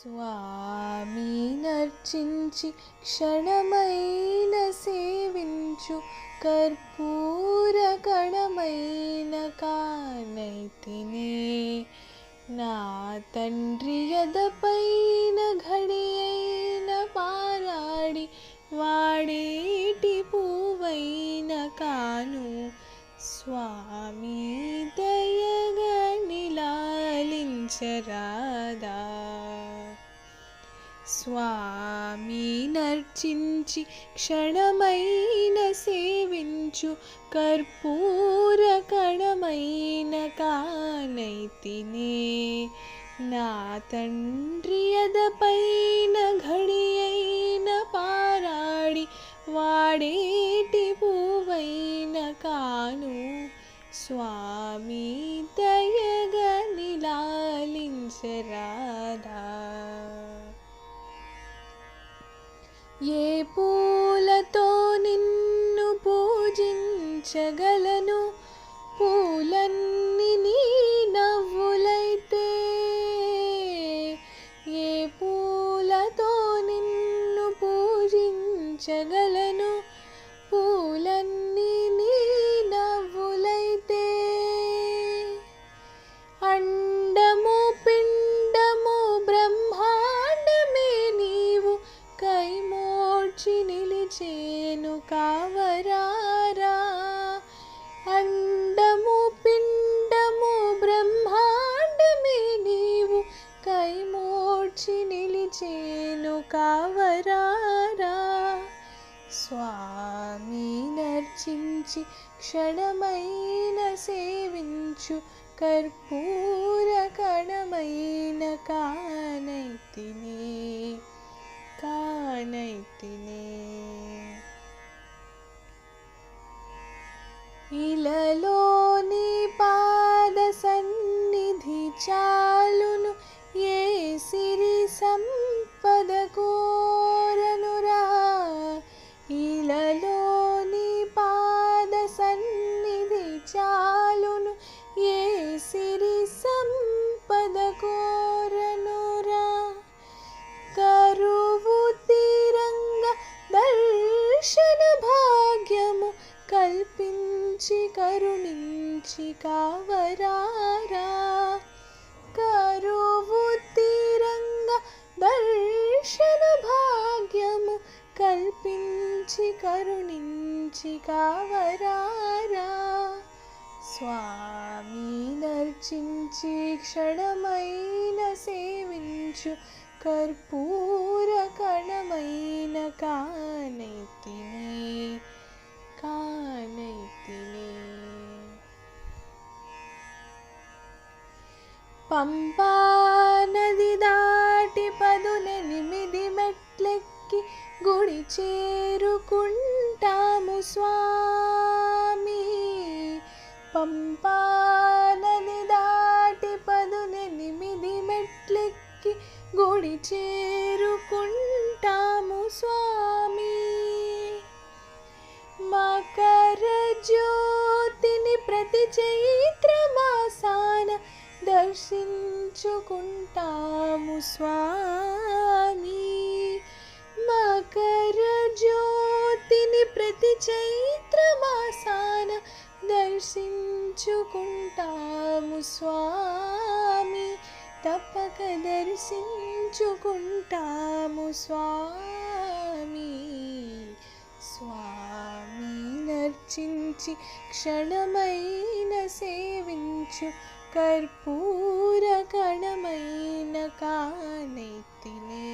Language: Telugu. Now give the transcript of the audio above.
స్వామి నర్చించి క్షణమైన సేవించు కర్పూర కణమైన కానైతినే నా తండ్రి యదపైన ఘడియైన పారాడి వాడేటి పువ్వైన కాను స్వామి దయగా నిలాలించరాదా స్వామి నర్చించి క్షణమైన సేవించు కర్పూర కణమైన కానైతినే నా తండ్రి యదపైన ఘడియైన పారాడి వాడేటి పువ్వైన కాను స్వామి దయగా నిలాలించరాదా ఏ పూలతో నిన్ను పూజించగలను పూలన్నీ నీ నవ్వులైతే ఏ పూలతో నిన్ను పూజించగలను పూలన్నీ నీ నవ్వులైతే అండము పిండము బ్రహ్మాండమే నీవు కైమోడ్చి నిలిచేను కావరారా అండము పిండము బ్రహ్మాండమే నీవు కైమోడ్చి నిలిచేను కావరారా స్వామి నర్చించి క్షణమైన సేవించు కర్పూర కణమైన కానైతినే ఇలలోని పాద సన్నిధి చాలును ఏ సిరి సంపద కోరనురా ఇలలోని పాద సన్నిధి చాలును ఏ సిరి సంపద కోరనురా కరువు తీరంగ దర్శన భాగ్యము కల్పించి కరుణించి కావరారా కరువు తీరంగ దర్శన భాగ్యము కల్పించి కరుణించి కావరారా స్వామి నర్చించి క్షణమైన సేవించు కర్పూర కణమైన కానైతినే పంపా నది దాటి 18 మెట్లెక్కి గుడి చేరుకుంటాము స్వామి పంపా నది దాటి 18 మెట్లెక్కి గుడి చేరుకుంటాము స్వామి మకర జ్యోతిని ప్రతి చైత్ర మాసాన దర్శించుకుంటాము స్వామి మకర జ్యోతిని ప్రతి చైత్ర మాసాన దర్శించుకుంటాము స్వామి తప్పక దర్శించుకుంటాము స్వామి స్వామి నర్చించి క్షణమైన సేవించు కర్పూర కణమైన కానైతినే